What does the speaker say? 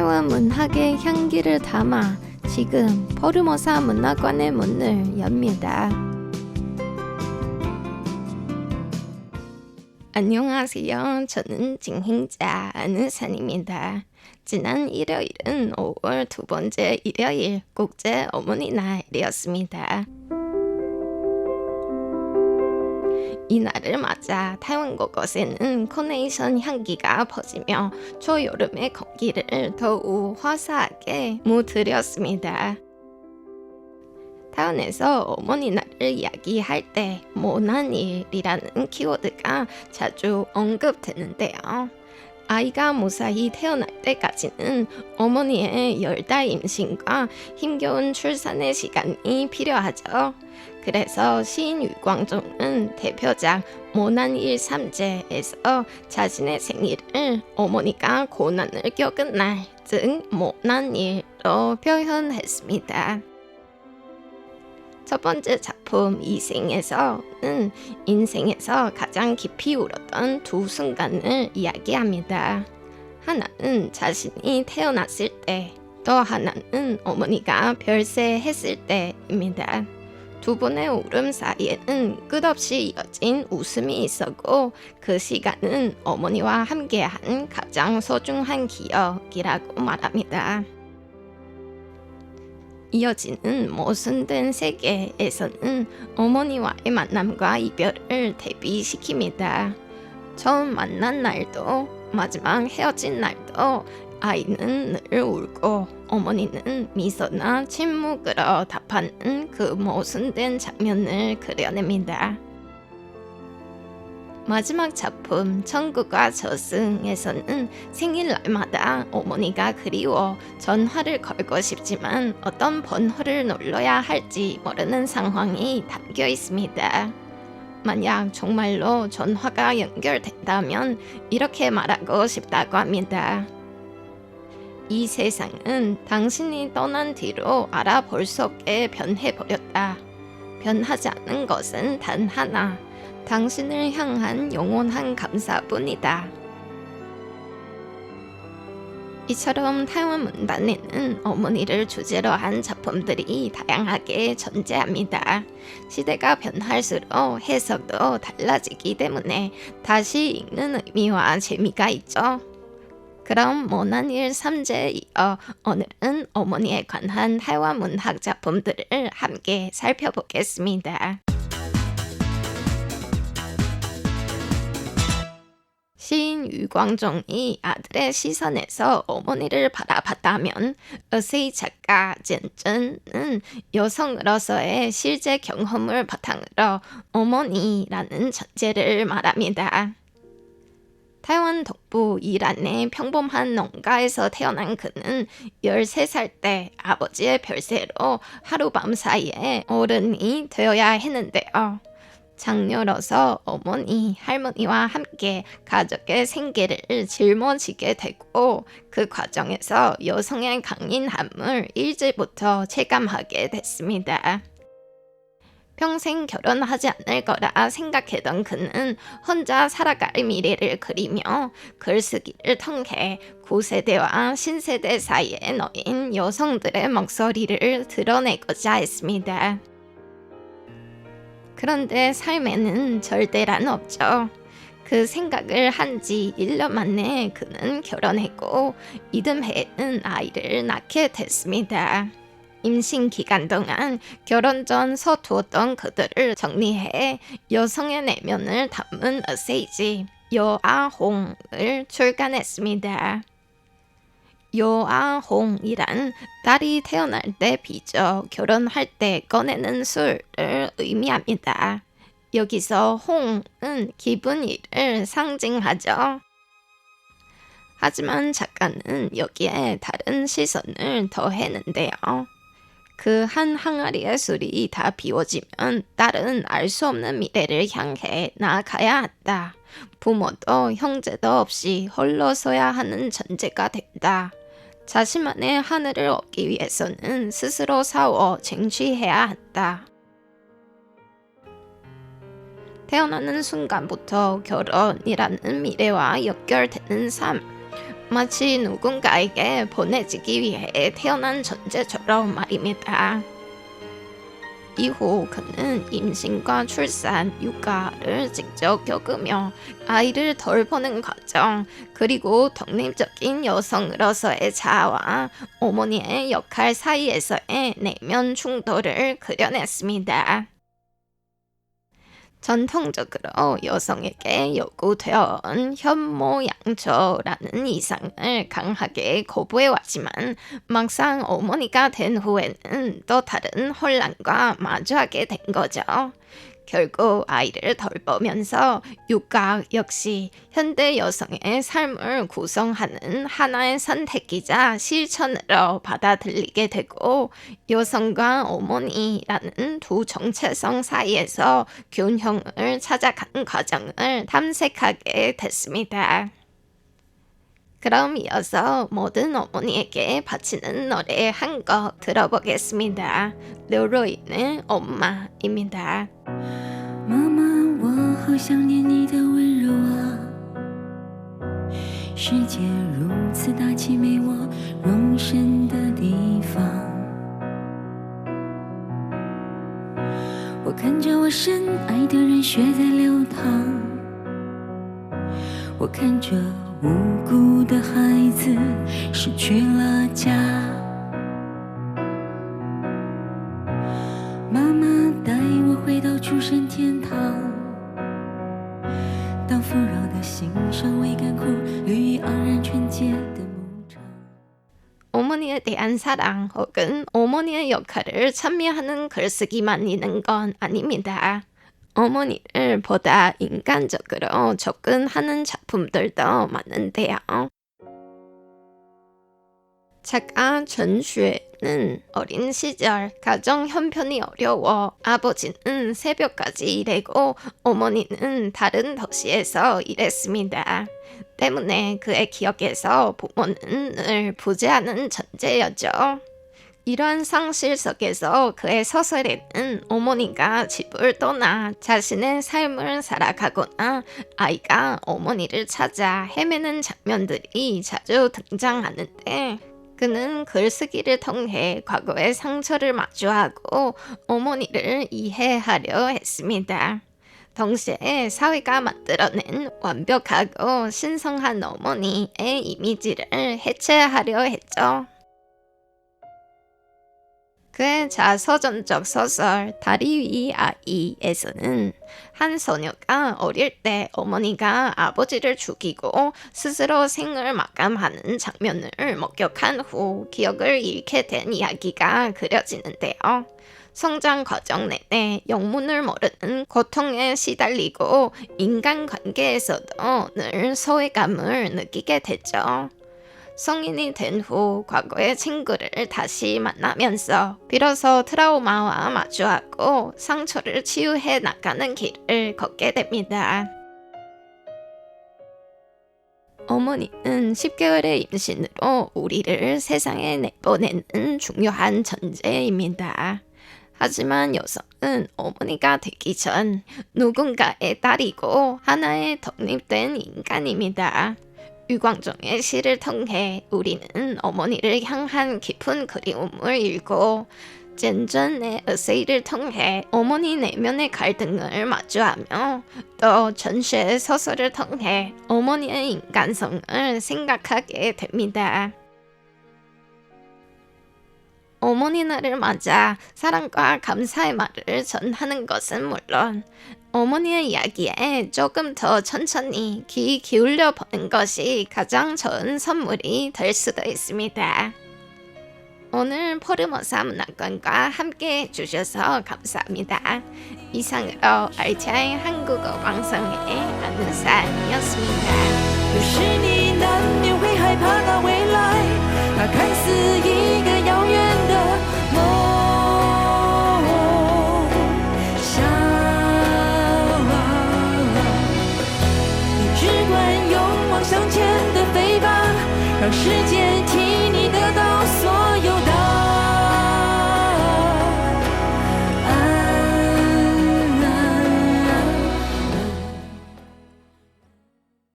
태원 문학의 향기를 담아 지금 포르모사 문학관의 문을 엽니다. 안녕하세요. 저는 진행자 안우산입니다. 지난 일요일은 5월 두 번째 일요일 국제 어머니 날이었습니다. 이 날을 맞아 타이완 곳곳에는 카네이션 향기가 퍼지며 초여름의 공기를 더욱 화사하게 무드렸습니다. 타이완에서 어머니 날을 이야기할 때 모난일이라는 키워드가 자주 언급되는데요. 아이가 무사히 태어날 때까지는 어머니의 10달 임신과 힘겨운 출산의 시간이 필요하죠. 그래서 시인 유광종은 대표작 모난일 삼재에서 자신의 생일을 어머니가 고난을 겪은 날, 즉 모난일로 표현했습니다. 첫 번째 작품 이생에서는 인생에서 가장 깊이 울었던 두 순간을 이야기합니다. 하나는 자신이 태어났을 때, 또 하나는 어머니가 별세했을 때입니다. 두 분의 울음 사이에는 끝없이 이어진 웃음이 있었고 그 시간은 어머니와 함께한 가장 소중한 기억이라고 말합니다. 이어지는 모순된 세계에서는 어머니와의 만남과 이별을 대비시킵니다. 처음 만난 날도 마지막 헤어진 날도 아이는 늘 울고 어머니는 미소나 침묵으로 답하는 그 모순된 장면을 그려냅니다. 마지막 작품 천국과 저승에서는 생일날마다 어머니가 그리워 전화를 걸고 싶지만 어떤 번호를 눌러야 할지 모르는 상황이 담겨 있습니다. 만약 정말로 전화가 연결된다면 이렇게 말하고 싶다고 합니다. 이 세상은 당신이 떠난 뒤로 알아볼 수 없게 변해버렸다. 변하지 않은 것은 단 하나. 당신을 향한 영원한 감사뿐이다. 이처럼 타이완 문단에는 어머니를 주제로 한 작품들이 다양하게 존재합니다. 시대가 변할수록 해석도 달라지기 때문에 다시 읽는 의미와 재미가 있죠. 그럼 모난일 3제에 이어 오늘은 어머니에 관한 타이완 문학 작품들을 함께 살펴보겠습니다. 시인 유광종이 아들의 시선에서 어머니를 바라봤다면 어세이 작가 젠전은 여성으로서의 실제 경험을 바탕으로 어머니라는 존재를 말합니다. 타이완 동부 이란의 평범한 농가에서 태어난 그는 13살 때 아버지의 별세로 하룻밤 사이에 어른이 되어야 했는데요. 장녀로서 어머니, 할머니와 함께 가족의 생계를 짊어지게 되고 그 과정에서 여성의 강인함을 일찍부터 체감하게 됐습니다. 평생 결혼하지 않을 거라 생각했던 그는 혼자 살아갈 미래를 그리며 글쓰기를 통해 구세대와 신세대 사이에 놓인 여성들의 목소리를 드러내고자 했습니다. 그런데 삶에는 절대란 없죠. 그 생각을 한 지 1년 만에 그는 결혼했고 이듬해에는 아이를 낳게 됐습니다. 임신 기간 동안 결혼 전 서두었던 그들을 정리해 여성의 내면을 담은 에세이집 여아홍을 출간했습니다. 여아홍이란 딸이 태어날 때 빚어 결혼할 때 꺼내는 술을 의미합니다. 여기서 홍은 기분이를 상징하죠. 하지만 작가는 여기에 다른 시선을 더했는데요. 그 한 항아리의 술이 다 비워지면 딸은 알 수 없는 미래를 향해 나아가야 한다. 부모도 형제도 없이 홀로 서야 하는 존재가 된다. 자신만의 하늘을 얻기 위해서는 스스로 싸워 쟁취해야 한다. 태어나는 순간부터 결혼이라는 미래와 연결되는 삶, 마치 누군가에게 보내지기 위해 태어난 존재처럼 말입니다. 이후 그는 임신과 출산, 육아를 직접 겪으며 아이를 돌보는 과정, 그리고 독립적인 여성으로서의 자아와 어머니의 역할 사이에서의 내면 충돌을 그려냈습니다. 전통적으로 여성에게 요구되어 온 현모양처라는 이상을 강하게 거부해왔지만 막상 어머니가 된 후에는 또 다른 혼란과 마주하게 된 거죠. 결국 아이를 돌보면서 육아 역시 현대 여성의 삶을 구성하는 하나의 선택이자 실천으로 받아들이게 되고 여성과 어머니라는 두 정체성 사이에서 균형을 찾아가는 과정을 탐색하게 됐습니다. 그럼 이어서 모든 어머니에게 바치는 노래 한 곡 들어보겠습니다. 르로이의 엄마입니다. 妈妈，我好想念你的温柔啊！世界如此大，凄美我容身的地方。我看着我深爱的人血在流淌，我看着无辜的孩子失去了家。妈妈带我回到出生天堂，当富饶的心尚未干枯，绿意盎然纯洁的牧场。 어머니에 대한 사랑 혹은 어머니의 역할을 찬미하는 글쓰기만 있는 건 아닙니다. 어머니를 보다 인간적으로 접근하는 작품들도 많은데요. 작가 전슈에는 어린 시절 가정 형편이 어려워 아버지는 새벽까지 일하고 어머니는 다른 도시에서 일했습니다. 때문에 그의 기억에서 부모는 늘 부재하는 존재였죠. 이러한 상실 속에서 그의 소설에는 어머니가 집을 떠나 자신의 삶을 살아가거나 아이가 어머니를 찾아 헤매는 장면들이 자주 등장하는데 그는 글쓰기를 통해 과거의 상처를 마주하고 어머니를 이해하려 했습니다. 동시에 사회가 만들어낸 완벽하고 신성한 어머니의 이미지를 해체하려 했죠. 그의 자서전적 소설 다리 위 아이에서는 한 소녀가 어릴 때 어머니가 아버지를 죽이고 스스로 생을 마감하는 장면을 목격한 후 기억을 잃게 된 이야기가 그려지는데요. 성장 과정 내내 영문을 모르는 고통에 시달리고 인간관계에서도 늘 소외감을 느끼게 됐죠. 성인이 된 후 과거의 친구를 다시 만나면서 비로소 트라우마와 마주하고 상처를 치유해 나가는 길을 걷게 됩니다. 어머니는 10개월의 임신으로 우리를 세상에 내보내는 중요한 존재입니다. 하지만 여성은 어머니가 되기 전 누군가의 딸이고 하나의 독립된 인간입니다. 유광종의 시를 통해 우리는 어머니를 향한 깊은 그리움을 읽고 젠전의 에세이를 통해 어머니 내면의 갈등을 마주하며 또 전시의 소설을 통해 어머니의 인간성을 생각하게 됩니다. 어머니 날을 맞아 사랑과 감사의 말을 전하는 것은 물론 어머니의 이야기에 조금 더 천천히 귀 기울여 보는 것이 가장 좋은 선물이 될 수도 있습니다. 오늘 포르모사 문학관과 함께 해주셔서 감사합니다. 이상으로 RTI 한국어 방송의 안은산이었습니다. 有时你难免会害怕那未来，它看似一个遥远的梦想。你只管勇往向前的飞吧，让世界